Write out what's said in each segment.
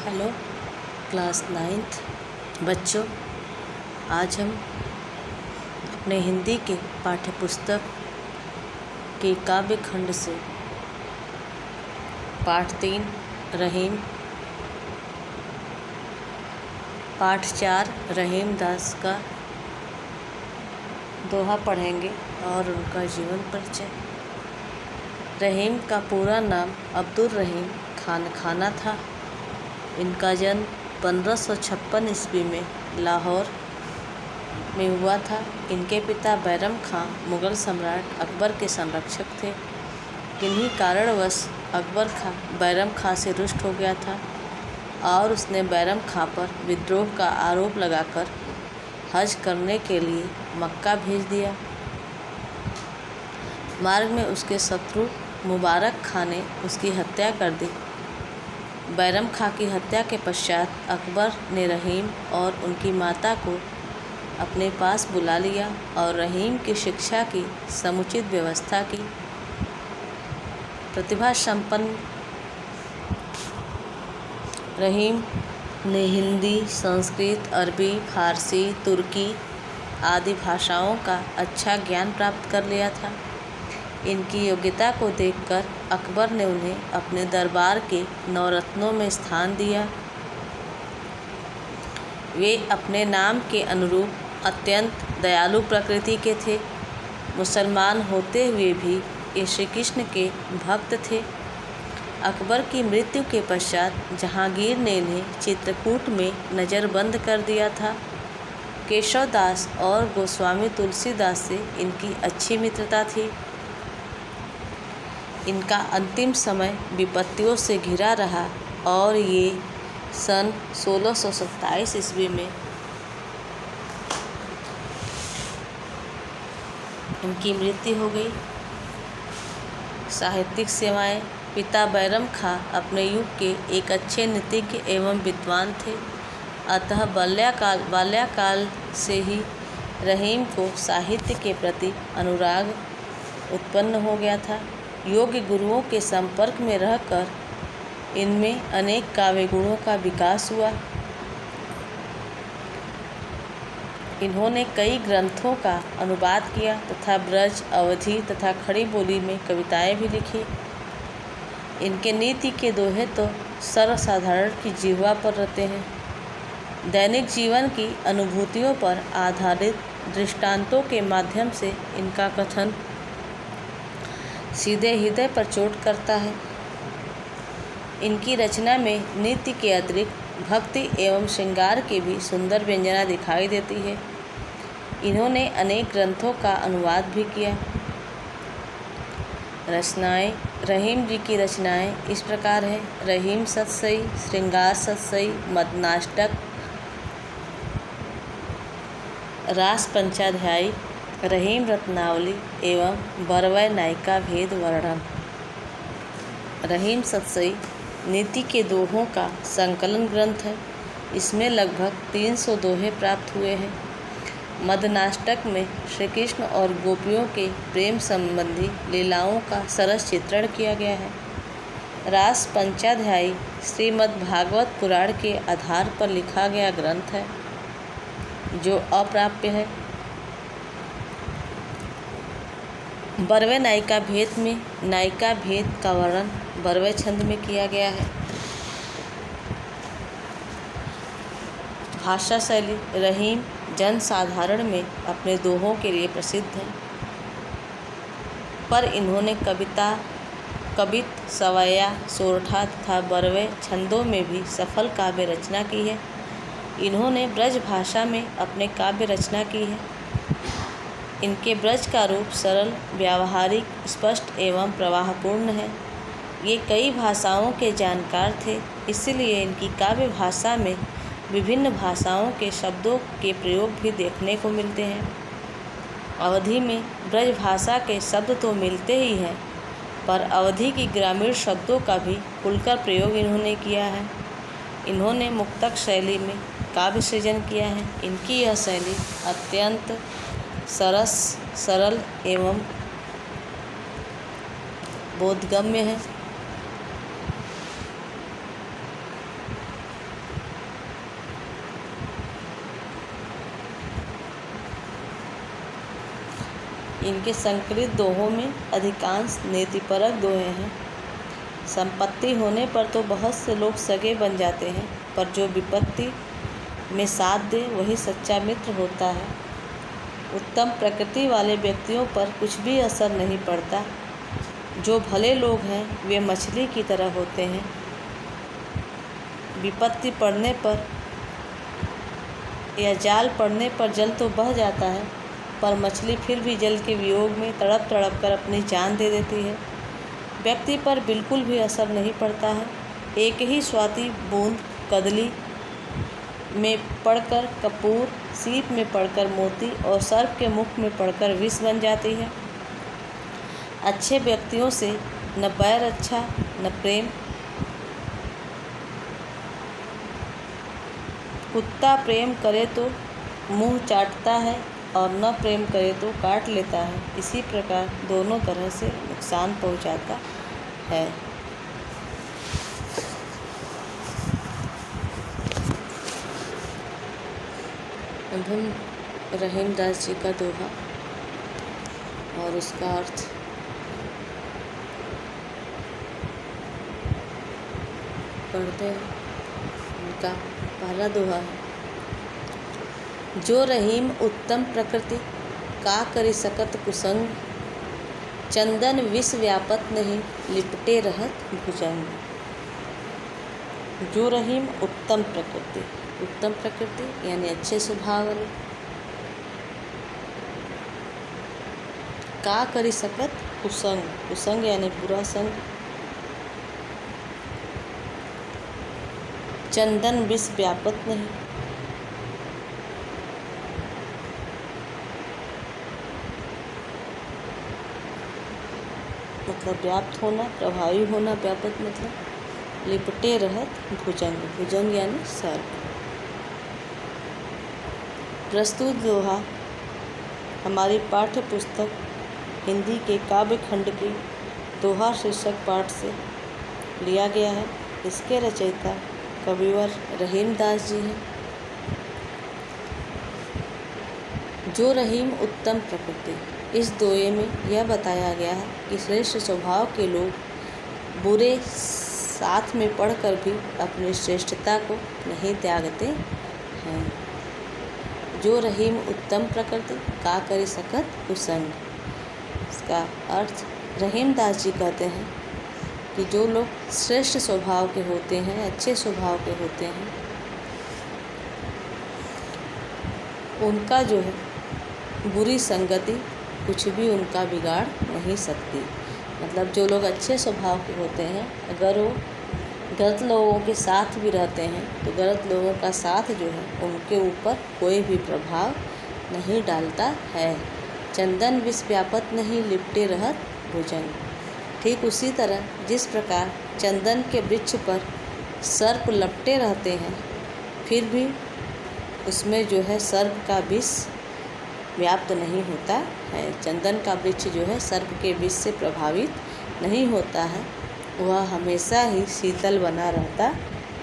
Hello class 9th बच्चों, आज हम अपने हिंदी के पाठ्य पुस्तक के काव्य खंड से पाठ 3 रहीम, पाठ 4 रहीम दास का दोहा पढ़ेंगे और उनका जीवन परिचय। रहीम का पूरा नाम अब्दुल रहीम खान खाना था। इनका जन्म 1556 ईस्वी में लाहौर में हुआ था। इनके पिता बैरम खां मुग़ल सम्राट अकबर के संरक्षक थे। किन्हीं कारणवश अकबर खां बैरम खां से रुष्ट हो गया था और उसने बैरम खां पर विद्रोह का आरोप लगाकर हज करने के लिए मक्का भेज दिया। मार्ग में उसके शत्रु मुबारक खां ने उसकी हत्या कर दी। बैरम खां की हत्या के पश्चात अकबर ने रहीम और उनकी माता को अपने पास बुला लिया और रहीम की शिक्षा की समुचित व्यवस्था की। प्रतिभा संपन्न रहीम ने हिंदी, संस्कृत, अरबी, फारसी, तुर्की आदि भाषाओं का अच्छा ज्ञान प्राप्त कर लिया था। इनकी योग्यता को देखकर अकबर ने उन्हें अपने दरबार के नवरत्नों में स्थान दिया। वे अपने नाम के अनुरूप अत्यंत दयालु प्रकृति के थे। मुसलमान होते हुए भी ये श्री कृष्ण के भक्त थे। अकबर की मृत्यु के पश्चात जहांगीर ने इन्हें चित्रकूट में नज़रबंद कर दिया था। केशव दास और गोस्वामी तुलसीदास से इनकी अच्छी मित्रता थी। इनका अंतिम समय विपत्तियों से घिरा रहा और ये सन 1627 ईस्वी में इनकी मृत्यु हो गई। साहित्यिक सेवाएं। पिता बैरम खां अपने युग के एक अच्छे नीतिज्ञ एवं विद्वान थे, अतः बाल्याकाल से ही रहीम को साहित्य के प्रति अनुराग उत्पन्न हो गया था। योग्य गुरुओं के संपर्क में रहकर इनमें अनेक काव्य गुणों का विकास हुआ। इन्होंने कई ग्रंथों का अनुवाद किया तथा ब्रज, अवधी तथा खड़ी बोली में कविताएं भी लिखी। इनके नीति के दोहे तो सर्वसाधारण की जिह्वा पर रहते हैं। दैनिक जीवन की अनुभूतियों पर आधारित दृष्टांतों के माध्यम से इनका कथन सीधे हृदय पर चोट करता है। इनकी रचना में नीति के अतिरिक्त भक्ति एवं श्रृंगार की भी सुंदर व्यंजना दिखाई देती है। इन्होंने अनेक ग्रंथों का अनुवाद भी किया। रचनाएं। रहीम जी की रचनाएं इस प्रकार है: रहीम सतसई, श्रृंगार सतसई, मदनाष्टक, रास पंचाध्यायी, रहीम रत्नावली एवं बरवै नायिका भेद वर्णन। रहीम सतसई नीति के दोहों का संकलन ग्रंथ है। इसमें लगभग 300 दोहे प्राप्त हुए हैं। मदनाष्टक में श्री कृष्ण और गोपियों के प्रेम संबंधी लीलाओं का सरस चित्रण किया गया है। रास पंचाध्यायी श्रीमद् भागवत पुराण के आधार पर लिखा गया ग्रंथ है, जो अप्राप्य है। बरवै नायिका भेद में नायिका भेद का वर्णन बरवै छंद में किया गया है। भाषा शैली। रहीम जनसाधारण में अपने दोहों के लिए प्रसिद्ध हैं, पर इन्होंने कवित, सवैया, सोरठा तथा बरवै छंदों में भी सफल काव्य रचना की है। इन्होंने ब्रज भाषा में अपने काव्य रचना की है। इनके ब्रज का रूप सरल, व्यावहारिक, स्पष्ट एवं प्रवाहपूर्ण है। ये कई भाषाओं के जानकार थे, इसलिए इनकी काव्य भाषा में विभिन्न भाषाओं के शब्दों के प्रयोग भी देखने को मिलते हैं। अवधी में ब्रज भाषा के शब्द तो मिलते ही हैं, पर अवधी की ग्रामीण शब्दों का भी खुलकर प्रयोग इन्होंने किया है। इन्होंने मुक्तक शैली में काव्य सृजन किया है। इनकी यह शैली अत्यंत सरल एवं बोधगम्य है। इनके संकलित दोहों में अधिकांश नीतिपरक दोहे हैं। संपत्ति होने पर तो बहुत से लोग सगे बन जाते हैं, पर जो विपत्ति में साथ दे वही सच्चा मित्र होता है। उत्तम प्रकृति वाले व्यक्तियों पर कुछ भी असर नहीं पड़ता। जो भले लोग हैं वे मछली की तरह होते हैं। विपत्ति पड़ने पर या जाल पड़ने पर जल तो बह जाता है, पर मछली फिर भी जल के वियोग में तड़प तड़प कर अपनी जान दे देती है। व्यक्ति पर बिल्कुल भी असर नहीं पड़ता है। एक ही स्वाति बूंद कदली में पड़कर कपूर, सीप में पड़कर मोती और सर्प के मुख में पड़कर विष बन जाती है। अच्छे व्यक्तियों से न बैर अच्छा न प्रेम। कुत्ता प्रेम करे तो मुंह चाटता है और न प्रेम करे तो काट लेता है। इसी प्रकार दोनों तरह से नुकसान पहुंचाता है। अब हम रहीमदास जी का दोहा और उसका अर्थ पढ़ते हैं। उनका पहला दोहा है। जो रहीम उत्तम प्रकृति का करि सकत कुसंग, चंदन विष व्यापत नहीं लिपटे रहत भुजंग। जो रहीम उत्तम प्रकृति, उत्तम प्रकृति यानी अच्छे स्वभाव वाले, का करि सकत कुसंग, कुसंग यानी बुरा संग, चंदन विष व्यापत नहीं, मतलब व्याप्त होना, प्रभावी होना। व्यापक मतलब लिपटे रहत भुजंग, भुजंग यानी सर्प। प्रस्तुत दोहा हमारी पाठ्य पुस्तक हिंदी के काव्य खंड के दोहा शीर्षक पाठ से लिया गया है। इसके रचयिता कविवर रहीमदास जी हैं। जो रहीम उत्तम प्रकृति, इस दोहे में यह बताया गया है कि श्रेष्ठ स्वभाव के लोग बुरे साथ में पढ़कर भी अपनी श्रेष्ठता को नहीं त्यागते हैं। जो रहीम उत्तम प्रकृति का करि सकत कुसंग, इसका अर्थ रहीमदास जी कहते हैं कि जो लोग श्रेष्ठ स्वभाव के होते हैं, अच्छे स्वभाव के होते हैं, उनका जो है बुरी संगति कुछ भी उनका बिगाड़ नहीं सकती। मतलब जो लोग अच्छे स्वभाव के होते हैं, अगर वो गलत लोगों के साथ भी रहते हैं तो गलत लोगों का साथ जो है उनके ऊपर कोई भी प्रभाव नहीं डालता है। चंदन विष व्यापत नहीं लिपटे रहत भुजंग। ठीक उसी तरह जिस प्रकार चंदन के वृक्ष पर सर्प लपटे रहते हैं, फिर भी उसमें जो है सर्प का विष व्याप्त नहीं होता है। चंदन का वृक्ष जो है सर्प के विष से प्रभावित नहीं होता है, वह हमेशा ही शीतल बना रहता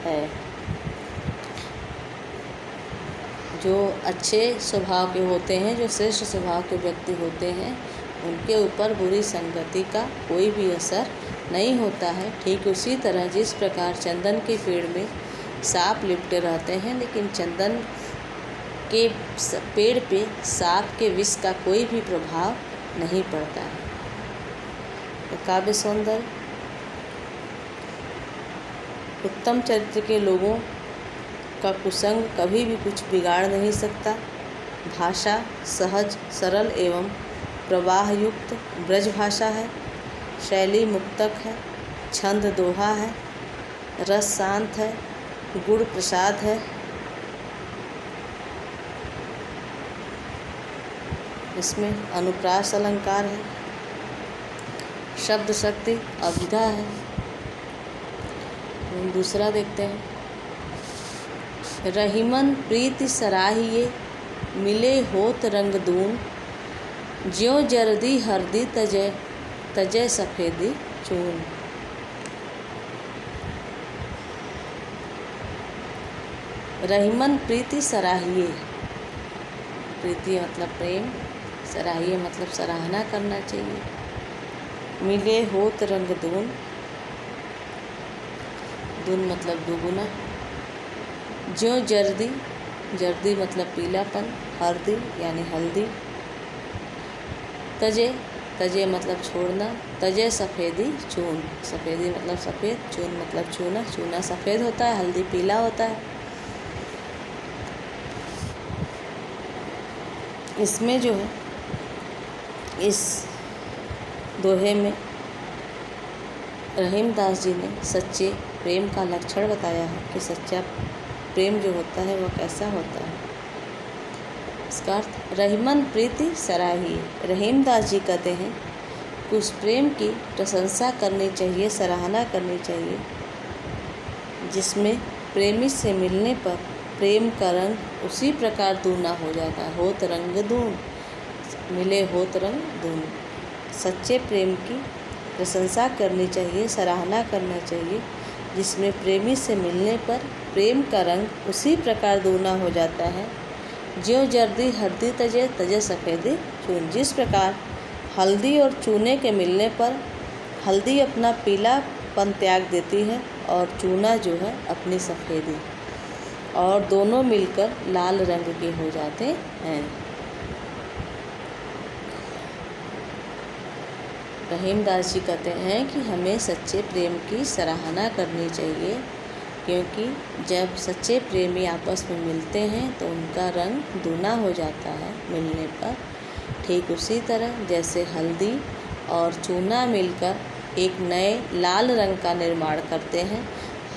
है। जो अच्छे स्वभाव के होते हैं, जो श्रेष्ठ स्वभाव के व्यक्ति होते हैं, उनके ऊपर बुरी संगति का कोई भी असर नहीं होता है। ठीक उसी तरह जिस प्रकार चंदन के पेड़ में सांप लिपटे रहते हैं, लेकिन चंदन के पेड़ पे सांप के विष का कोई भी प्रभाव नहीं पड़ता है। तो काव्य सौंदर्य, उत्तम चरित्र के लोगों का कुसंग कभी भी कुछ बिगाड़ नहीं सकता। भाषा सहज, सरल एवं प्रवाह युक्त ब्रज भाषा है। शैली मुक्तक है, छंद दोहा है, रस शांत है, गुण प्रसाद है। इसमें अनुप्रास अलंकार है, शब्द शक्ति अभिधा है। दूसरा देखते हैं। रहीमन प्रीति सराहिए, मिले होत रंग दून, ज्यों जर्दी हरदी तजय, तजय सफ़ेदी चून। रहीमन प्रीति सराहिए, प्रीति मतलब प्रेम, सराहिए मतलब सराहना करना चाहिए। मिले होत रंग दून, दून मतलब दुगुना। ज्यों जर्दी, जर्दी मतलब पीलापन, हरदी यानी हल्दी। तजे, तजे मतलब छोड़ना, तजे सफ़ेदी चून, सफ़ेदी मतलब सफ़ेद, चून मतलब चूना, चूना सफ़ेद होता है, हल्दी पीला होता है। इसमें जो है, इस दोहे में रहीमदास जी ने सच्चे प्रेम का लक्षण बताया है कि सच्चा प्रेम जो होता है वह कैसा होता है। इसका अर्थ रहीमन प्रीति सराहिए। रहीमदास जी कहते हैं कि उस प्रेम की प्रशंसा करनी चाहिए, सराहना करनी चाहिए जिसमें प्रेमी से मिलने पर प्रेम का रंग उसी प्रकार दूना हो जाता है। होत रंग दून, मिले होत रंग दून। सच्चे प्रेम की प्रशंसा करनी चाहिए, सराहना करना चाहिए जिसमें प्रेमी से मिलने पर प्रेम का रंग उसी प्रकार दूना हो जाता है। ज्यों जर्दी हरदी तजे, तजे सफ़ेदी चून। जिस प्रकार हल्दी और चूने के मिलने पर हल्दी अपना पीलापन त्याग देती है और चूना जो है अपनी सफ़ेदी, और दोनों मिलकर लाल रंग के हो जाते हैं। रहीमदास जी कहते हैं कि हमें सच्चे प्रेम की सराहना करनी चाहिए, क्योंकि जब सच्चे प्रेमी आपस में मिलते हैं तो उनका रंग दूना हो जाता है मिलने पर। ठीक उसी तरह जैसे हल्दी और चूना मिलकर एक नए लाल रंग का निर्माण करते हैं।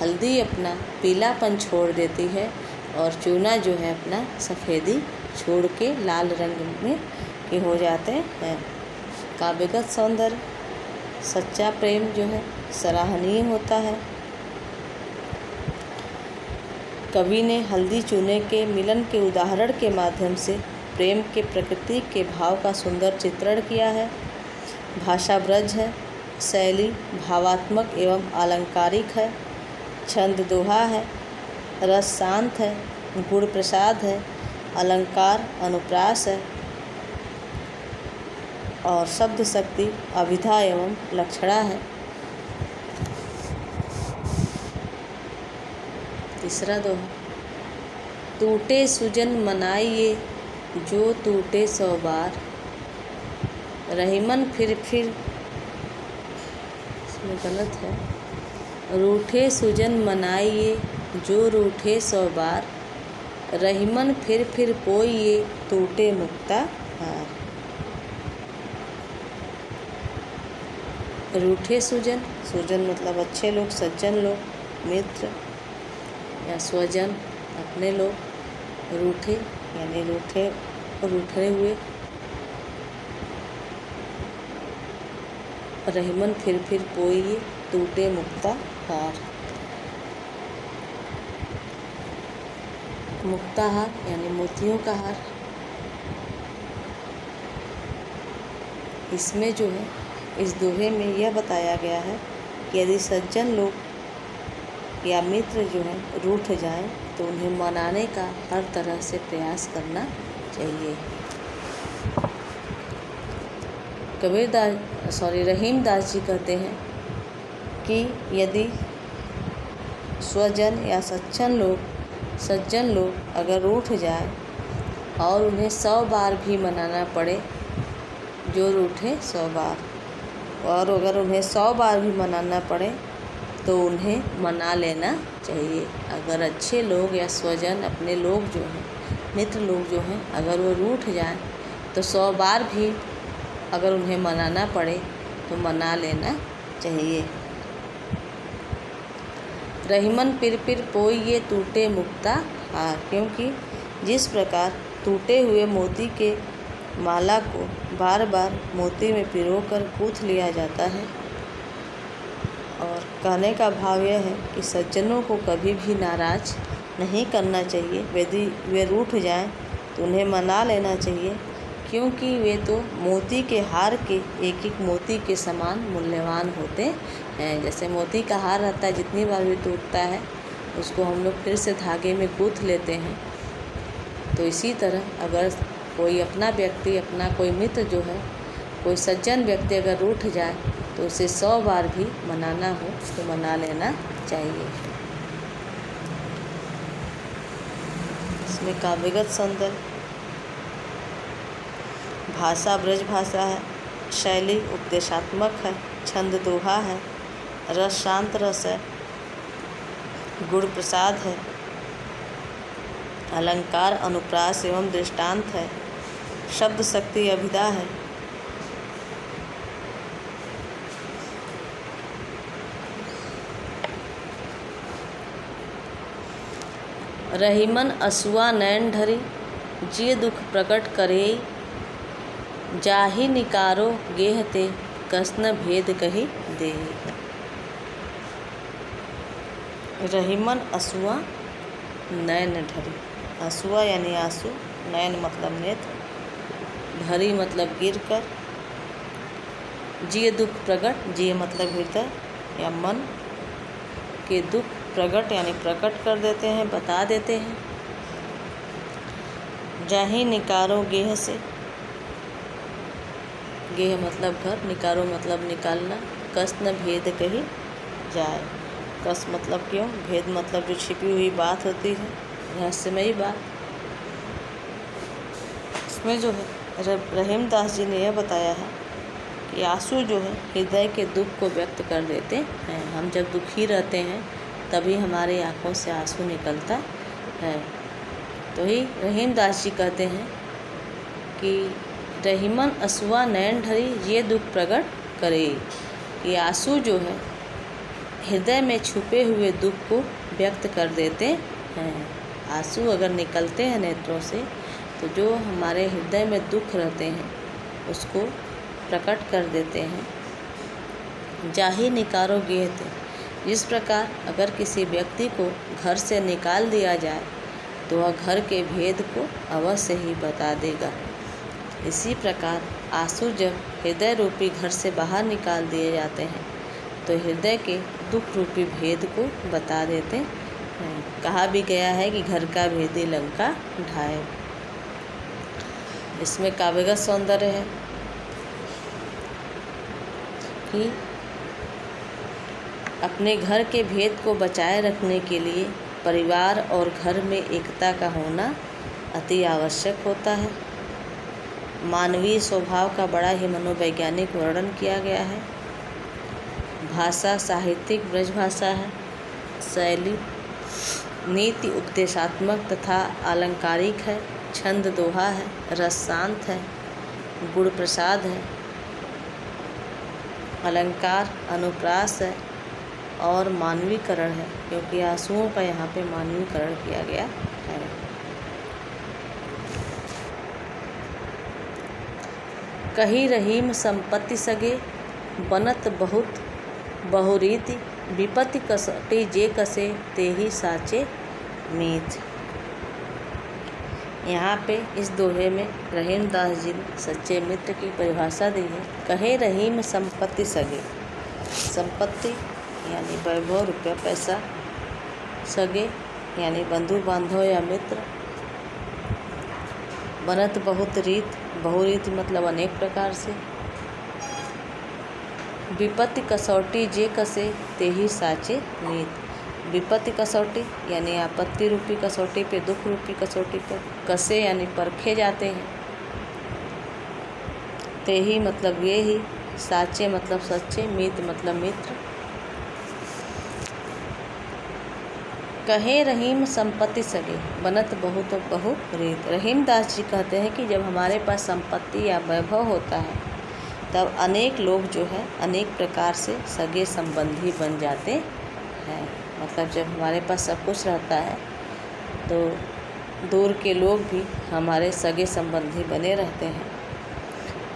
हल्दी अपना पीलापन छोड़ देती है और चूना जो है अपना सफ़ेदी छोड़ के लाल रंग में के हो जाते हैं। काव्यगत सौंदर्य, सच्चा प्रेम जो है सराहनीय होता है। कवि ने हल्दी चूने के मिलन के उदाहरण के माध्यम से प्रेम के प्रकृति के भाव का सुंदर चित्रण किया है। भाषा ब्रज है, शैली भावात्मक एवं आलंकारिक है, छंद दोहा है, रस शांत है, गुण प्रसाद है, अलंकार अनुप्रास है और शब्द शक्ति अभिधा एवं लक्षणा है। तीसरा दोहा, टूटे सुजन मनाइए जो टूटे 100 बार, रहीमन फिर इसमें गलत है, रूठे सुजन मनाइए जो रूठे 100 बार, रहीमन फिर पोइए टूटे मुक्ता हार। रूठे सुजन, सुजन मतलब अच्छे लोग, सज्जन लोग, मित्र या स्वजन अपने लोग, रूठे यानी रूठे हुए, रहीमन फिर पोइए टूटे मुक्ता हार। मुक्ता हार यानी मोतियों का हार। इसमें जो है, इस दोहे में यह बताया गया है कि यदि सज्जन लोग या मित्र जो है रूठ जाएं तो उन्हें मनाने का हर तरह से प्रयास करना चाहिए। रहीमदास जी कहते हैं कि यदि स्वजन या सज्जन लोग अगर रूठ जाए और उन्हें 100 बार भी मनाना पड़े, जो रूठे 100 बार, और अगर उन्हें 100 बार भी मनाना पड़े तो उन्हें मना लेना चाहिए। अगर अच्छे लोग या स्वजन अपने लोग जो हैं, मित्र लोग जो हैं, अगर वो रूठ जाएं तो 100 बार भी अगर उन्हें मनाना पड़े तो मना लेना चाहिए। रहीमन पिर पोइए टूटे मुक्ता हार, क्योंकि जिस प्रकार टूटे हुए मोती के माला को बार बार मोती में पिरोकर गूँथ लिया जाता है, और कहने का भाव यह है कि सज्जनों को कभी भी नाराज़ नहीं करना चाहिए। यदि वे रूठ जाएं तो उन्हें मना लेना चाहिए, क्योंकि वे तो मोती के हार के एक एक मोती के समान मूल्यवान होते हैं। जैसे मोती का हार रहता है, जितनी बार भी टूटता है उसको हम लोग फिर से धागे में गूँथ लेते हैं, तो इसी तरह अगर कोई अपना व्यक्ति, अपना कोई मित्र जो है, कोई सज्जन व्यक्ति अगर रूठ जाए तो उसे 100 बार भी मनाना हो तो मना लेना चाहिए। इसमें काव्यगत सौंदर्य, भाषा ब्रज भाषा है, शैली उपदेशात्मक है, छंद दोहा है, रस शांत रस है, गुण प्रसाद है, अलंकार अनुप्रास एवं दृष्टांत है, शब्द शक्ति अभिधा है, रहीमन असुआ नैन ढरी, जिय दुख प्रकट करे, जाहि निकारो गेहते, कसन भेद कही देहि। रहीमन असुआ नैन ढरी, असुआ यानी आंसू, नैन मतलब नेत्र, ढरी मतलब गिर कर, जिय दुख प्रकट, जिय मतलब हृदय या मन के दुख प्रकट यानी प्रकट कर देते हैं, बता देते हैं। जाहि निकारो गेह से, गेह मतलब घर, निकारो मतलब निकालना, कस न भेद कही जाए, कस मतलब क्यों, भेद मतलब जो छिपी हुई बात होती है, रहस्यमयी बात। इसमें जो है रहीम दास जी ने यह बताया है कि आंसू जो है हृदय के दुख को व्यक्त कर देते हैं। हम जब दुखी रहते हैं तभी हमारी आँखों से आंसू निकलता है। तो ही रहीम दास जी कहते हैं कि रहीमन असुआ नैन ढरी, ये दुख प्रकट करे, कि आंसू जो है हृदय में छुपे हुए दुख को व्यक्त कर देते हैं। आंसू अगर निकलते हैं नेत्रों से तो जो हमारे हृदय में दुख रहते हैं उसको प्रकट कर देते हैं। जाहि निकारो गेहते, जिस प्रकार अगर किसी व्यक्ति को घर से निकाल दिया जाए तो वह घर के भेद को अवश्य ही बता देगा। इसी प्रकार आंसू जब हृदय रूपी घर से बाहर निकाल दिए जाते हैं तो हृदय के दुख रूपी भेद को बता देते हैं। कहा भी गया है कि घर का भेदी लंका ढाए। इसमें काव्यगत सौंदर्य है कि अपने घर के भेद को बचाए रखने के लिए परिवार और घर में एकता का होना अति आवश्यक होता है। मानवीय स्वभाव का बड़ा ही मनोवैज्ञानिक वर्णन किया गया है। भाषा साहित्यिक ब्रज भाषा है, शैली नीति उपदेशात्मक तथा आलंकारिक है, छंद दोहा है, रस शांत है, गुण प्रसाद है, अलंकार अनुप्रास है और मानवीकरण है, क्योंकि आंसुओं का यहाँ पे मानवीकरण किया गया है। कही रहीम संपत्ति सगे, बनत बहुत बहुरीति, विपत्ति कसटे जे कसे, तेहि साचे मीत। यहाँ पे इस दोहे में रहीम दास जी ने सच्चे मित्र की परिभाषा दी है। कहे रहीम संपत्ति सगे, संपत्ति यानी वैभव रुपया पैसा, सगे यानी बंधु बांधव या मित्र, बनत बहुत रीत, बहुरीत मतलब अनेक प्रकार से, विपत्ति कसौटी जे कसे, तेहि साचे मीत। विपत्ति कसौटी यानी आपत्ति रूपी कसौटी पे, दुख रूपी कसौटी पर कसे यानी परखे जाते हैं, तेहि मतलब ये ही, साचे मतलब सच्चे, मीत मतलब मित्र। कहे रहीम संपत्ति सगे, बनत बहुत बहु रीत। रहीम दास जी कहते हैं कि जब हमारे पास संपत्ति या वैभव होता है तब अनेक लोग जो है अनेक प्रकार से सगे संबंधी बन जाते हैं। मतलब जब हमारे पास सब कुछ रहता है तो दूर के लोग भी हमारे सगे संबंधी बने रहते हैं।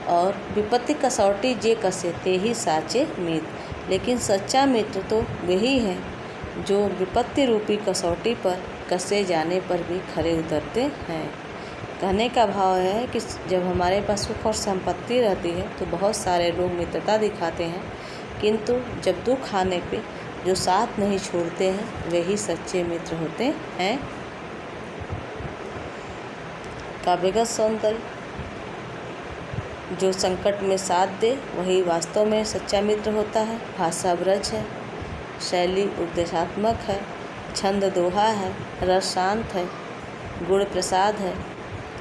और विपत्ति कसौटी जे कसे, तेहि साचे मित। लेकिन सच्चा मित्र तो वही है जो विपत्ति रूपी कसौटी पर कसे जाने पर भी खरे उतरते हैं। कहने का भाव है कि जब हमारे पास सुख और संपत्ति रहती है तो बहुत सारे लोग मित्रता दिखाते हैं, किंतु जब दुख आने पे जो साथ नहीं छोड़ते हैं वही सच्चे मित्र होते हैं। काव्यगत सौंदर्य, जो संकट में साथ दे वही वास्तव में सच्चा मित्र होता है। भाषा ब्रज है, शैली उपदेशात्मक है, छंद दोहा है, रस शांत है, गुण प्रसाद है,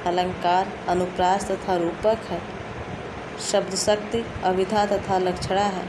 अलंकार अनुप्रास तथा रूपक है, शब्द शक्ति अभिधा तथा लक्षणा है,